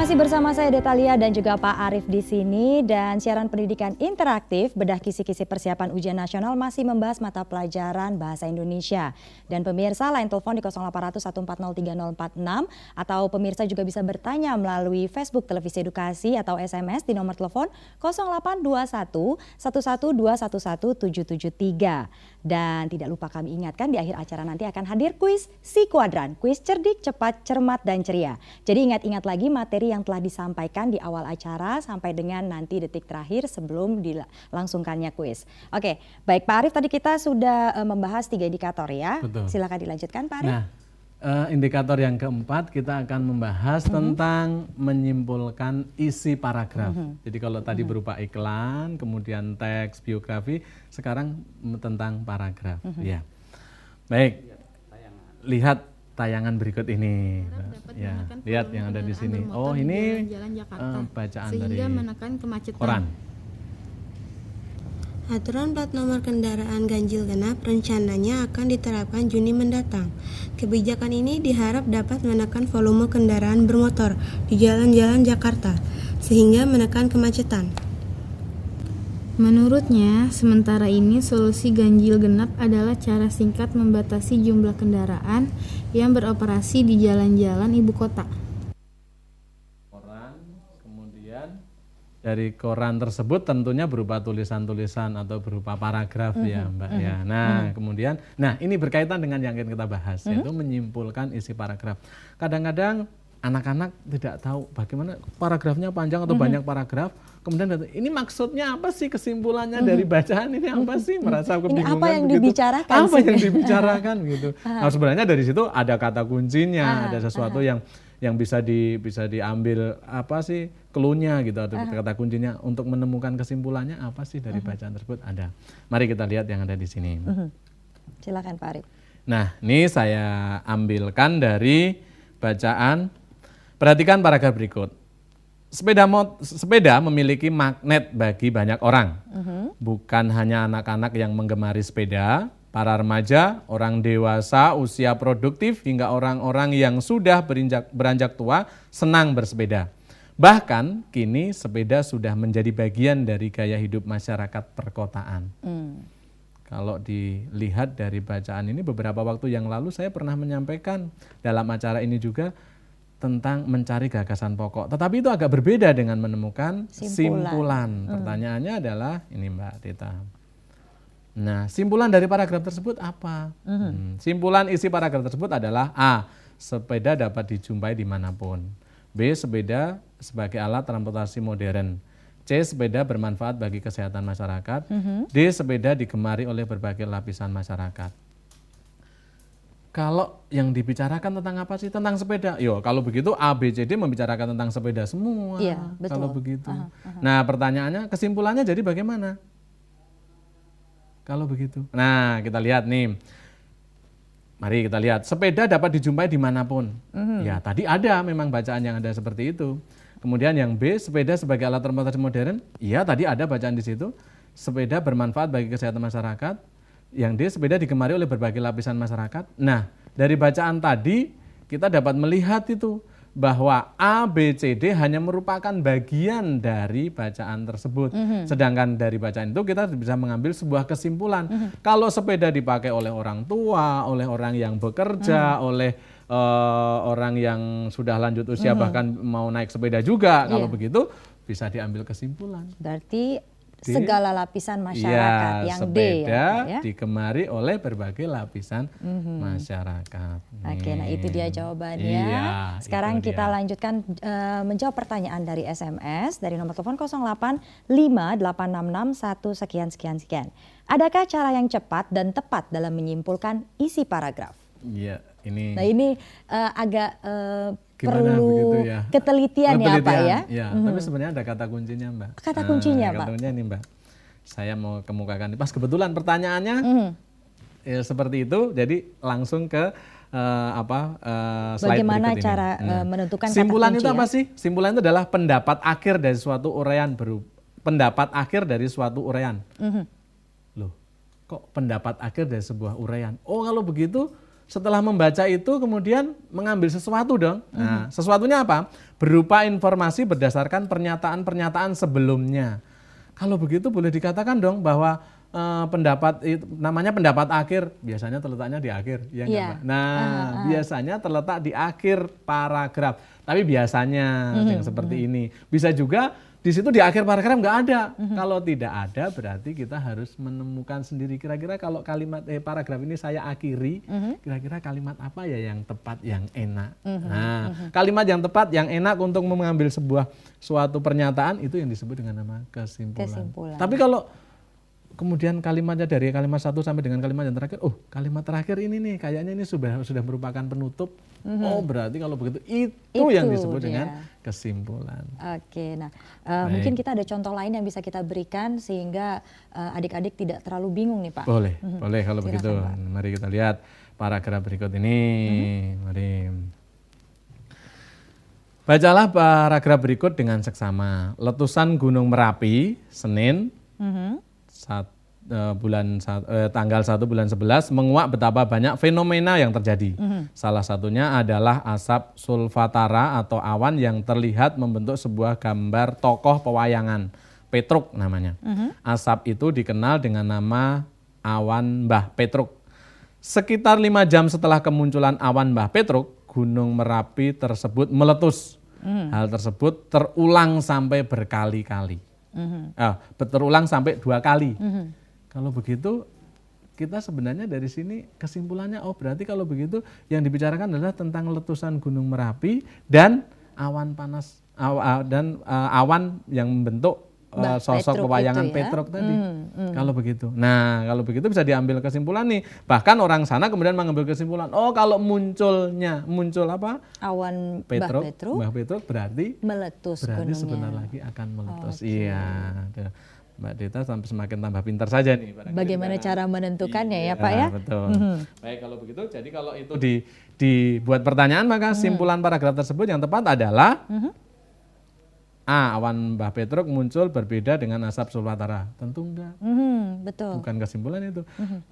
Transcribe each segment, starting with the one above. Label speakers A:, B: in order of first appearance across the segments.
A: Masih bersama saya Detalia dan juga Pak Arief di sini, dan siaran pendidikan interaktif bedah kisi-kisi persiapan ujian nasional masih membahas mata pelajaran bahasa Indonesia. Dan pemirsa lain telepon di 0800 140 3046 atau pemirsa juga bisa bertanya melalui Facebook Televisi Edukasi atau SMS di nomor telepon 0821 11211 773. Dan tidak lupa kami ingatkan di akhir acara nanti akan hadir kuis Si Kuadran, kuis cerdik, cepat, cermat, dan ceria. Jadi ingat-ingat lagi materi yang telah disampaikan di awal acara sampai dengan nanti detik terakhir sebelum dilangsungkannya kuis. Oke, baik Pak Arief, tadi kita sudah membahas 3 indikator ya.
B: Betul.
A: Silakan dilanjutkan Pak Arief.
B: Nah, indikator yang keempat kita akan membahas tentang menyimpulkan isi paragraf. Jadi kalau tadi berupa iklan, kemudian teks, biografi, sekarang tentang paragraf. Ya, baik. Lihat tayangan berikut ini. Ya, lihat yang ada di sini. Oh, ini bacaan dari
C: sehingga menekan kemacetan.
B: koran.
C: Aturan plat nomor kendaraan ganjil genap rencananya akan diterapkan Juni mendatang. Kebijakan ini diharap dapat menekan volume kendaraan bermotor di jalan-jalan Jakarta, sehingga menekan kemacetan. Menurutnya, sementara ini solusi ganjil genap adalah cara singkat membatasi jumlah kendaraan yang beroperasi di jalan-jalan ibu kota.
B: Koran, kemudian dari koran tersebut tentunya berupa tulisan-tulisan atau berupa paragraf ya Mbak ya. Nah kemudian, ini berkaitan dengan yang akan kita bahas, yaitu menyimpulkan isi paragraf. Kadang-kadang anak-anak tidak tahu bagaimana paragrafnya panjang atau banyak paragraf. Kemudian ini maksudnya apa sih, kesimpulannya dari bacaan ini apa sih, merasa kebingungan.
A: Ini apa yang
B: begitu.
A: dibicarakan?
B: Apa yang dibicarakan gitu. Nah sebenarnya dari situ ada kata kuncinya, ada sesuatu yang bisa diambil apa sih clue-nya gitu, atau kata kuncinya untuk menemukan kesimpulannya apa sih dari bacaan tersebut ada. Mari kita lihat yang ada di sini.
A: Silakan Pak Arief.
B: Nah, ini saya ambilkan dari bacaan. Perhatikan paragraf berikut. Sepeda memiliki magnet bagi banyak orang. Bukan hanya anak-anak yang menggemari sepeda, para remaja, orang dewasa, usia produktif, hingga orang-orang yang sudah beranjak tua senang bersepeda. Bahkan kini sepeda sudah menjadi bagian dari gaya hidup masyarakat perkotaan. Kalau dilihat dari bacaan ini, beberapa waktu yang lalu saya pernah menyampaikan dalam acara ini juga tentang mencari gagasan pokok. Tetapi itu agak berbeda dengan menemukan simpulan. Pertanyaannya adalah ini Mbak Dita. Nah, simpulan dari paragraf tersebut apa? Simpulan isi paragraf tersebut adalah A. Sepeda dapat dijumpai dimanapun. B. Sepeda sebagai alat transportasi modern. C. Sepeda bermanfaat bagi kesehatan masyarakat. D. Sepeda digemari oleh berbagai lapisan masyarakat. Kalau yang dibicarakan tentang apa sih? Tentang sepeda. Yo, kalau begitu A, B, C, D membicarakan tentang sepeda semua.
A: Iya, betul.
B: Kalau begitu. Nah, pertanyaannya, kesimpulannya jadi bagaimana? Kalau begitu. Nah, kita lihat nih. Mari kita lihat. Sepeda dapat dijumpai dimanapun. Ya, tadi ada memang bacaan yang ada seperti itu. Kemudian yang B, sepeda sebagai alat transportasi modern. Iya, tadi ada bacaan di situ. Sepeda bermanfaat bagi kesehatan masyarakat. Yang D, sepeda digemari oleh berbagai lapisan masyarakat. Nah, dari bacaan tadi kita dapat melihat itu bahwa A, B, C, D hanya merupakan bagian dari bacaan tersebut. Sedangkan dari bacaan itu kita bisa mengambil sebuah kesimpulan. Kalau sepeda dipakai oleh orang tua, oleh orang yang bekerja, oleh orang yang sudah lanjut usia bahkan mau naik sepeda juga, kalau begitu bisa diambil kesimpulan.
A: Berarti segala lapisan masyarakat yang D
B: ya, digemari oleh berbagai lapisan masyarakat.
A: Oke, nah itu dia jawabannya.
B: Iya,
A: sekarang kita lanjutkan menjawab pertanyaan dari SMS dari nomor telepon 085866 sekian. Adakah cara yang cepat dan tepat dalam menyimpulkan isi paragraf?
B: Iya, ini.
A: Nah ini agak
B: perlu
A: ketelitian ya Pak ya.
B: Ya, tapi sebenarnya ada kata kuncinya Mbak.
A: Kata kuncinya Pak.
B: Kata kuncinya ini Mbak. Saya mau kemukakan. Pas kebetulan pertanyaannya seperti itu, jadi langsung ke slide
A: bagaimana
B: berikut
A: cara
B: ini.
A: menentukan
B: simpulan
A: kata kunci
B: itu apa sih? Simpulan itu adalah pendapat akhir dari suatu uraian Loh, kok pendapat akhir dari sebuah uraian? Oh, kalau begitu setelah membaca itu kemudian mengambil sesuatu dong. Nah, sesuatunya apa? Berupa informasi berdasarkan pernyataan-pernyataan sebelumnya. Kalau begitu boleh dikatakan dong bahwa pendapat itu namanya pendapat akhir, biasanya terletaknya di akhir, ya enggak, Mbak? Nah, biasanya terletak di akhir paragraf. Tapi biasanya yang seperti ini. Bisa juga di situ di akhir paragraf nggak ada. Kalau tidak ada berarti kita harus menemukan sendiri kira-kira kalau kalimat paragraf ini saya akhiri, kira-kira kalimat apa ya yang tepat, yang enak. Nah, kalimat yang tepat, yang enak untuk mengambil suatu pernyataan itu yang disebut dengan nama kesimpulan. Tapi kalau kemudian kalimatnya dari kalimat 1 sampai dengan kalimat yang terakhir, kalimat terakhir ini nih kayaknya ini sudah merupakan penutup. Oh, berarti kalau begitu itu yang disebut dengan kesimpulan.
A: Oke, nah mungkin kita ada contoh lain yang bisa kita berikan sehingga adik-adik tidak terlalu bingung nih Pak.
B: Boleh kalau silakan, begitu. Pak. Mari kita lihat paragraf berikut ini. Mari. Bacalah paragraf berikut dengan seksama. Letusan Gunung Merapi, Senin, tanggal 1 bulan 11 menguak betapa banyak fenomena yang terjadi. Salah satunya adalah asap sulfatara atau awan yang terlihat membentuk sebuah gambar tokoh pewayangan. Petruk namanya. Asap itu dikenal dengan nama awan Mbah Petruk. Sekitar 5 jam setelah kemunculan awan Mbah Petruk, Gunung Merapi tersebut meletus. Hal tersebut terulang sampai berkali-kali. Terulang sampai 2 kali. Kalau begitu kita sebenarnya dari sini kesimpulannya berarti kalau begitu yang dibicarakan adalah tentang letusan Gunung Merapi dan awan panas dan awan yang membentuk sosok pewayangan Petruk tadi. Kalau begitu. Nah, kalau begitu bisa diambil kesimpulan nih. Bahkan orang sana kemudian mengambil kesimpulan, kalau muncul apa? Awan Mbah Petruk berarti meletus gunungnya. Berarti sebentar lagi akan meletus. Iya. Mbak Dita semakin tambah pintar saja nih.
A: Bagaimana cara menentukannya ya Pak ya?
B: Betul. Baik, kalau begitu jadi kalau itu dibuat pertanyaan maka simpulan paragraf tersebut yang tepat adalah awan Mbah Petruk muncul berbeda dengan asap sulfatara. Tentu enggak.
A: Betul.
B: Bukan kesimpulan itu.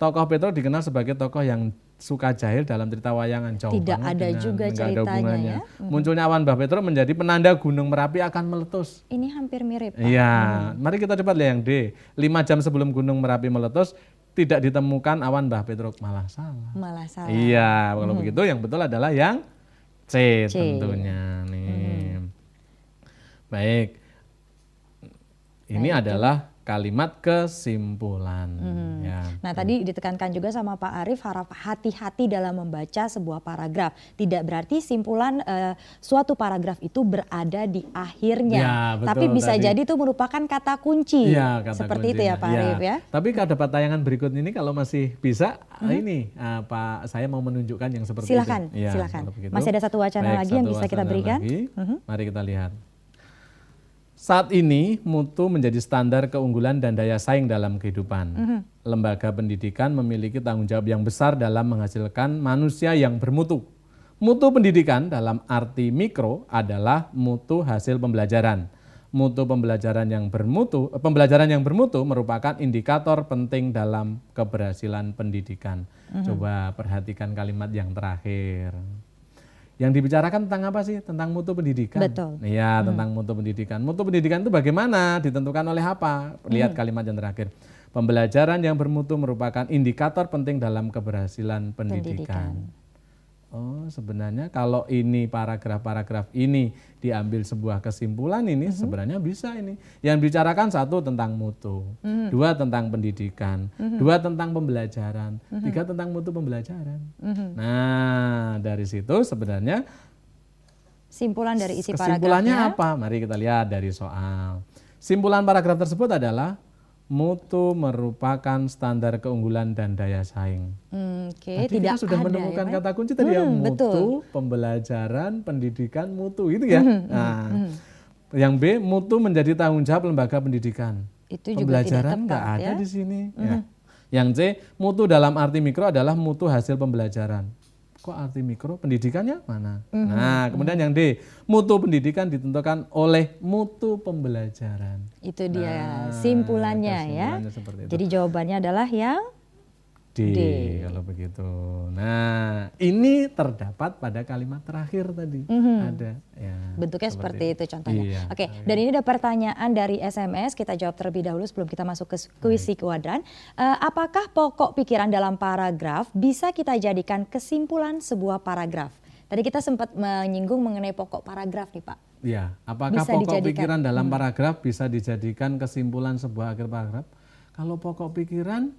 B: Tokoh Petruk dikenal sebagai tokoh yang suka jahil dalam cerita wayangan. Jauh
A: tidak ada juga ceritanya ya.
B: Munculnya awan Mbah Petruk menjadi penanda Gunung Merapi akan meletus.
A: Ini hampir mirip Pak.
B: Iya. Mari kita coba lihat yang D. 5 jam sebelum Gunung Merapi meletus tidak ditemukan awan Mbah Petruk. Malah salah. Iya. Kalau begitu yang betul adalah yang C. Tentunya nih. Baik, ini adalah kalimat kesimpulan. Ya.
A: Nah tadi ditekankan juga sama Pak Arief harap hati-hati dalam membaca sebuah paragraf. Tidak berarti simpulan suatu paragraf itu berada di akhirnya.
B: Ya, betul,
A: tapi bisa jadi itu merupakan kata kunci.
B: Ya, kata
A: seperti itu ya Pak Arief ya.
B: Tapi dapat tayangan berikut ini kalau masih bisa, ini Pak saya mau menunjukkan yang seperti itu.
A: Silakan. Masih ada satu wacana lagi yang bisa kita berikan.
B: Mari kita lihat. Saat ini mutu menjadi standar keunggulan dan daya saing dalam kehidupan. Lembaga pendidikan memiliki tanggung jawab yang besar dalam menghasilkan manusia yang bermutu. Mutu pendidikan dalam arti mikro adalah mutu hasil pembelajaran. Mutu pembelajaran yang bermutu merupakan indikator penting dalam keberhasilan pendidikan. Coba perhatikan kalimat yang terakhir. Yang dibicarakan tentang apa sih? Tentang mutu pendidikan.
A: Betul.
B: Iya, tentang mutu pendidikan. Mutu pendidikan itu bagaimana? Ditentukan oleh apa? Lihat kalimat yang terakhir. Pembelajaran yang bermutu merupakan indikator penting dalam keberhasilan pendidikan. Sebenarnya kalau ini paragraf-paragraf ini diambil sebuah kesimpulan ini sebenarnya bisa ini. Yang bicarakan 1 tentang mutu, 2 tentang pendidikan, 2 tentang pembelajaran, 3 tentang mutu pembelajaran. Nah, dari situ sebenarnya
A: simpulan dari isi paragrafnya.
B: Kesimpulannya apa? Mari kita lihat dari soal. Simpulan paragraf tersebut adalah mutu merupakan standar keunggulan dan daya saing.
A: Tidak
B: kita sudah menemukan kata kunci tadi ya, mutu, betul. Pembelajaran, pendidikan, mutu itu ya. Yang B, mutu menjadi tanggung jawab lembaga pendidikan.
A: Itu juga
B: pembelajaran nggak ada di sini. Ya. Yang C, mutu dalam arti mikro adalah mutu hasil pembelajaran. Kok arti mikro? Pendidikannya mana? Nah, kemudian yang D, mutu pendidikan ditentukan oleh mutu pembelajaran.
A: Itu dia simpulannya ya.
B: Seperti itu.
A: Jadi jawabannya adalah yang
B: D. Kalau begitu. Nah, ini terdapat pada kalimat terakhir tadi. Ada. Ya,
A: bentuknya seperti itu contohnya.
B: Iya.
A: Oke, dan ini ada pertanyaan dari SMS, kita jawab terlebih dahulu sebelum kita masuk ke kuis si kuadran. Apakah pokok pikiran dalam paragraf bisa kita jadikan kesimpulan sebuah paragraf? Tadi kita sempat menyinggung mengenai pokok paragraf nih Pak.
B: Ya, apakah
A: Bisa
B: pokok
A: dijadikan,
B: pikiran dalam paragraf bisa dijadikan kesimpulan sebuah akhir paragraf? Kalau pokok pikiran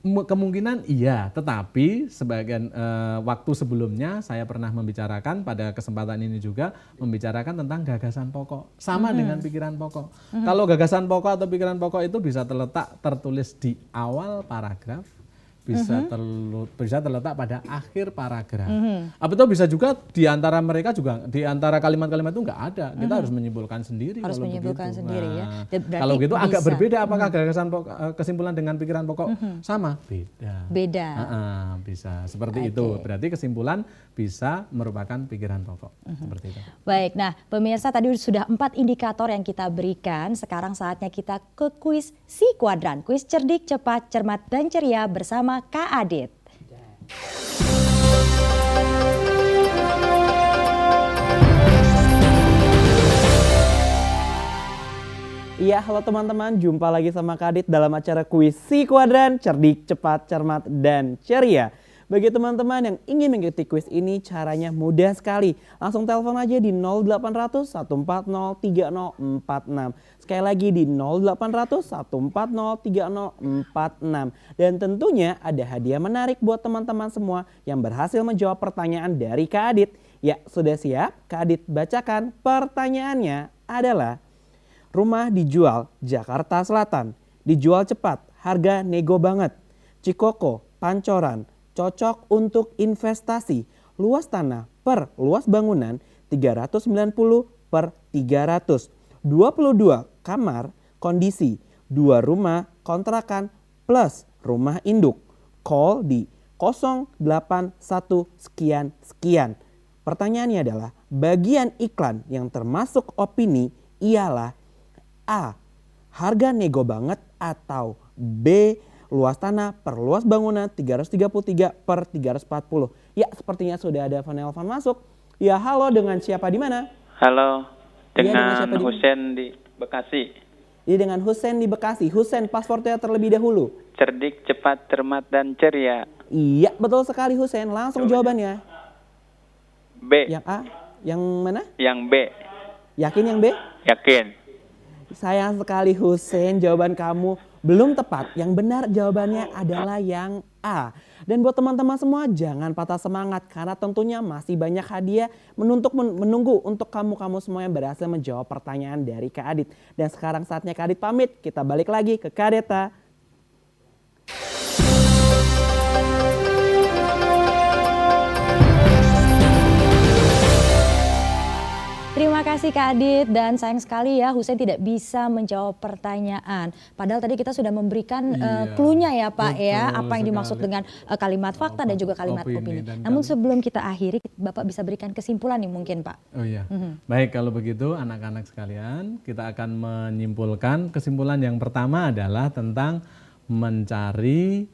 B: kemungkinan iya, tetapi sebagian waktu sebelumnya saya pernah membicarakan pada kesempatan ini juga membicarakan tentang gagasan pokok sama dengan pikiran pokok. Kalau gagasan pokok atau pikiran pokok itu bisa tertulis di awal paragraf, bisa terletak pada akhir paragraf. Atau bisa juga di antara mereka juga di antara kalimat-kalimat itu nggak ada. Kita harus menyimpulkan sendiri.
A: Harus
B: kalau
A: menyimpulkan
B: begitu.
A: sendiri ya.
B: Kalau gitu agak berbeda. Apakah gagasan kesimpulan dengan pikiran pokok sama? Beda. Bisa seperti itu. Berarti kesimpulan bisa merupakan pikiran pokok. Seperti itu.
A: Baik, nah pemirsa tadi sudah 4 indikator yang kita berikan. Sekarang saatnya kita ke kuis si kuadran. Kuis cerdik, cepat, cermat, dan ceria bersama Kak Adit.
D: Iya, halo teman-teman, jumpa lagi sama Kak Adit dalam acara kuis si kuadran, cerdik, cepat, cermat, dan ceria. Bagi teman-teman yang ingin mengikuti kuis ini, caranya mudah sekali. Langsung telepon aja di 0800 140 3046. Sekali lagi di 0800 140 3046. Dan tentunya ada hadiah menarik buat teman-teman semua yang berhasil menjawab pertanyaan dari Kak Adit. Ya, sudah siap? Kak Adit bacakan pertanyaannya adalah: rumah dijual Jakarta Selatan, dijual cepat, harga nego banget. Cikoko, Pancoran, cocok untuk investasi. Luas tanah per luas bangunan 390 per 300. 22 kamar, kondisi 2 rumah kontrakan plus rumah induk. Call di 081 sekian. Pertanyaannya adalah, bagian iklan yang termasuk opini ialah A. Harga nego banget, atau B. Luas tanah per luas bangunan 333 per 340. Ya, sepertinya sudah ada penelpon masuk. Ya, halo, dengan siapa di mana?
E: Halo, dengan
D: siapa di mana?
E: Husen di Bekasi.
D: Ini dengan Husen di Bekasi. Husen, paspornya terlebih dahulu.
E: Cerdik, cepat, cermat, dan ceria.
D: Iya, betul sekali Husen. Langsung jawabannya.
E: B.
D: Yang A, yang mana?
E: Yang B.
D: Yakin yang B?
E: Yakin.
D: Sayang sekali Husein, jawaban kamu belum tepat. Yang benar jawabannya adalah yang A. Dan buat teman-teman semua, jangan patah semangat karena tentunya masih banyak hadiah menunggu untuk kamu-kamu semua yang berhasil menjawab pertanyaan dari Kak Adit. Dan sekarang saatnya Kak Adit pamit, kita balik lagi ke Kak Deta.
A: Terima kasih Kak Adit, dan sayang sekali ya Husein tidak bisa menjawab pertanyaan. Padahal tadi kita sudah memberikan clue-nya ya Pak, ya, apa yang dimaksud dengan kalimat fakta dan juga kalimat opini. Namun sebelum kita akhiri, Bapak bisa berikan kesimpulan nih mungkin Pak.
B: Oh iya, baik kalau begitu anak-anak sekalian, kita akan menyimpulkan. Kesimpulan yang pertama adalah tentang mencari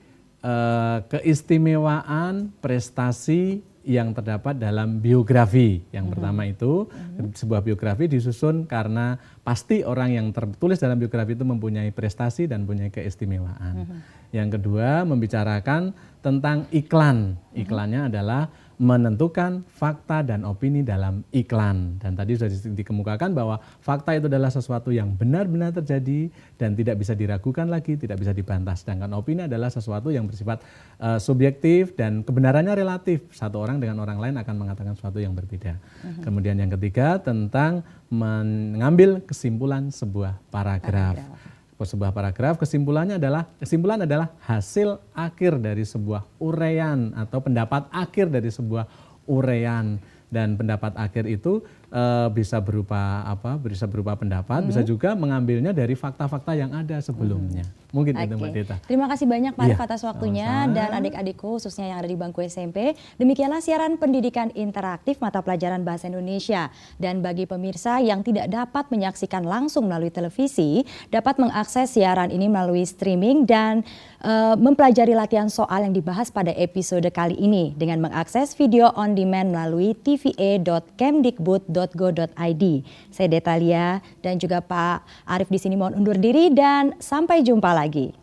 B: keistimewaan prestasi yang terdapat dalam biografi. Yang pertama itu, sebuah biografi disusun karena pasti orang yang tertulis dalam biografi itu mempunyai prestasi dan mempunyai keistimewaan. Yang kedua, membicarakan tentang iklan. Iklannya adalah menentukan fakta dan opini dalam iklan. Dan tadi sudah dikemukakan bahwa fakta itu adalah sesuatu yang benar-benar terjadi dan tidak bisa diragukan lagi, tidak bisa dibantah. Sedangkan opini adalah sesuatu yang bersifat subjektif dan kebenarannya relatif. Satu orang dengan orang lain akan mengatakan sesuatu yang berbeda. Kemudian yang ketiga, tentang mengambil kesimpulan sebuah paragraf. Sebuah paragraf, kesimpulan adalah hasil akhir dari sebuah uraian atau pendapat akhir dari sebuah uraian. Dan pendapat akhir itu bisa berupa pendapat, bisa juga mengambilnya dari fakta-fakta yang ada sebelumnya. Mungkin itu Mbak Dita.
A: Terima kasih banyak Pak Arif
B: Iya,
A: atas waktunya
B: sama-sama.
A: dan adik-adikku khususnya yang ada di bangku SMP. Demikianlah siaran pendidikan interaktif mata pelajaran Bahasa Indonesia. Dan bagi pemirsa yang tidak dapat menyaksikan langsung melalui televisi, dapat mengakses siaran ini melalui streaming dan mempelajari latihan soal yang dibahas pada episode kali ini dengan mengakses video on demand melalui tva.kemdikbud.go.id. Saya Detalia dan juga Pak Arif di sini mohon undur diri dan sampai jumpa lagi.